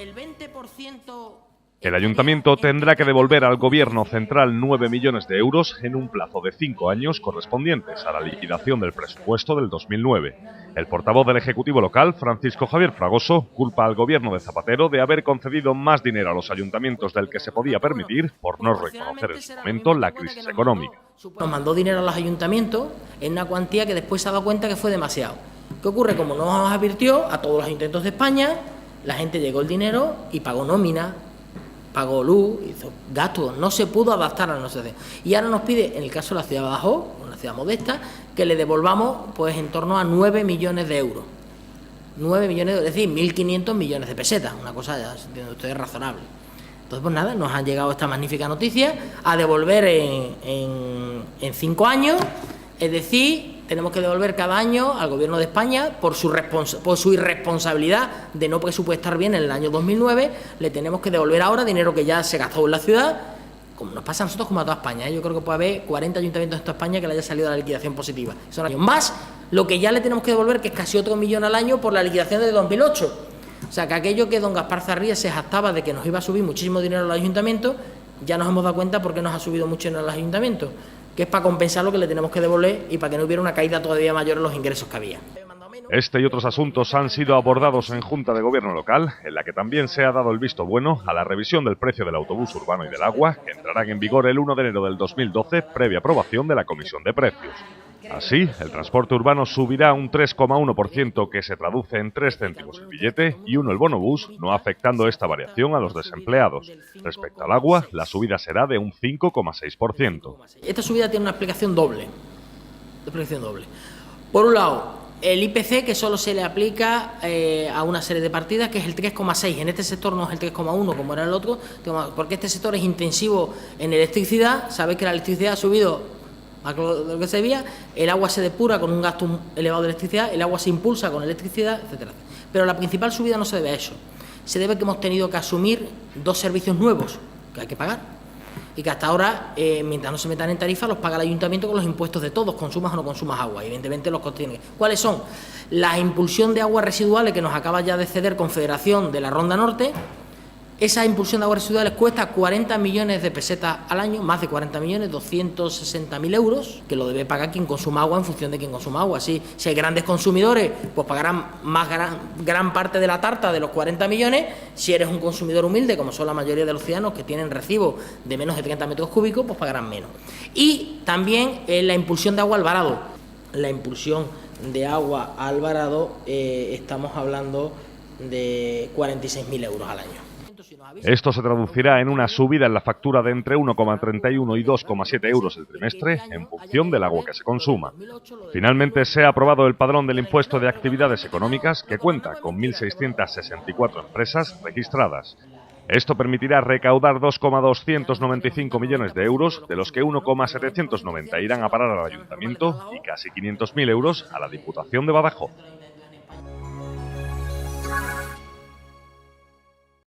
el 20%... El ayuntamiento tendrá que devolver al gobierno central 9 millones de euros en un plazo de 5 años correspondientes a la liquidación del presupuesto del 2009. El portavoz del Ejecutivo local, Francisco Javier Fragoso, culpa al gobierno de Zapatero de haber concedido más dinero a los ayuntamientos del que se podía permitir por no reconocer en su momento la crisis económica. Nos mandó dinero a los ayuntamientos en una cuantía que después se ha dado cuenta que fue demasiado. ¿Qué ocurre? Como no nos advirtió a todos los ayuntamientos de España, la gente llegó el dinero y pagó nómina, pagó luz, hizo gastos, no se pudo adaptar a la situación. Y ahora nos pide, en el caso de la ciudad de Badajoz, una ciudad modesta, que le devolvamos pues en torno a 9 millones de euros. 9 millones de euros, es decir, 1.500 millones de pesetas, una cosa, ya entienden ustedes, razonable. Entonces, pues nada, nos han llegado esta magnífica noticia a devolver en 5 años, es decir, tenemos que devolver cada año al Gobierno de España por su irresponsabilidad de no presupuestar bien en el año 2009, le tenemos que devolver ahora dinero que ya se gastó en la ciudad, como nos pasa a nosotros como a toda España. Yo creo que puede haber 40 ayuntamientos en toda España que le haya salido a la liquidación positiva. Son años más lo que ya le tenemos que devolver, que es casi otro millón al año por la liquidación de 2008. O sea, que aquello que don Gaspar Zarría se jactaba de que nos iba a subir muchísimo dinero a los ayuntamientos, ya nos hemos dado cuenta porque nos ha subido mucho dinero a los ayuntamientos, que es para compensar lo que le tenemos que devolver y para que no hubiera una caída todavía mayor en los ingresos que había. Este y otros asuntos han sido abordados en Junta de Gobierno local, en la que también se ha dado el visto bueno a la revisión del precio del autobús urbano y del agua, que entrarán en vigor el 1 de enero del 2012, previa aprobación de la Comisión de Precios. Así, el transporte urbano subirá un 3,1%, que se traduce en 3 céntimos el billete, y 1 el bonobús, no afectando esta variación a los desempleados. Respecto al agua, la subida será de un 5,6%. Esta subida tiene una explicación doble. Por un lado, el IPC, que solo se le aplica a una serie de partidas, que es el 3,6. En este sector no es el 3,1 como era el otro, porque este sector es intensivo en electricidad. Sabéis que la electricidad ha subido más de lo que se veía, el agua se depura con un gasto elevado de electricidad, el agua se impulsa con electricidad, etcétera. Pero la principal subida no se debe a eso. Se debe a que hemos tenido que asumir 2 servicios nuevos que hay que pagar. Y que hasta ahora, mientras no se metan en tarifa, los paga el ayuntamiento con los impuestos de todos, consumas o no consumas agua. Evidentemente los contiene. ¿Cuáles son? La impulsión de aguas residuales que nos acaba ya de ceder Confederación de la Ronda Norte. Esa impulsión de aguas residuales cuesta 40 millones de pesetas al año, más de 40 millones, 260.000 euros, que lo debe pagar quien consuma agua en función de quien consuma agua. Si hay grandes consumidores, pues pagarán más gran parte de la tarta de los 40 millones. Si eres un consumidor humilde, como son la mayoría de los ciudadanos que tienen recibo de menos de 30 metros cúbicos, pues pagarán menos. Y también la impulsión de agua al varado. La impulsión de agua al varado, estamos hablando de 46.000 euros al año. Esto se traducirá en una subida en la factura de entre 1,31 y 2,7 euros el trimestre, en función del agua que se consuma. Finalmente se ha aprobado el padrón del impuesto de actividades económicas, que cuenta con 1.664 empresas registradas. Esto permitirá recaudar 2,295 millones de euros, de los que 1,790 irán a parar al ayuntamiento y casi 500.000 euros a la Diputación de Badajoz.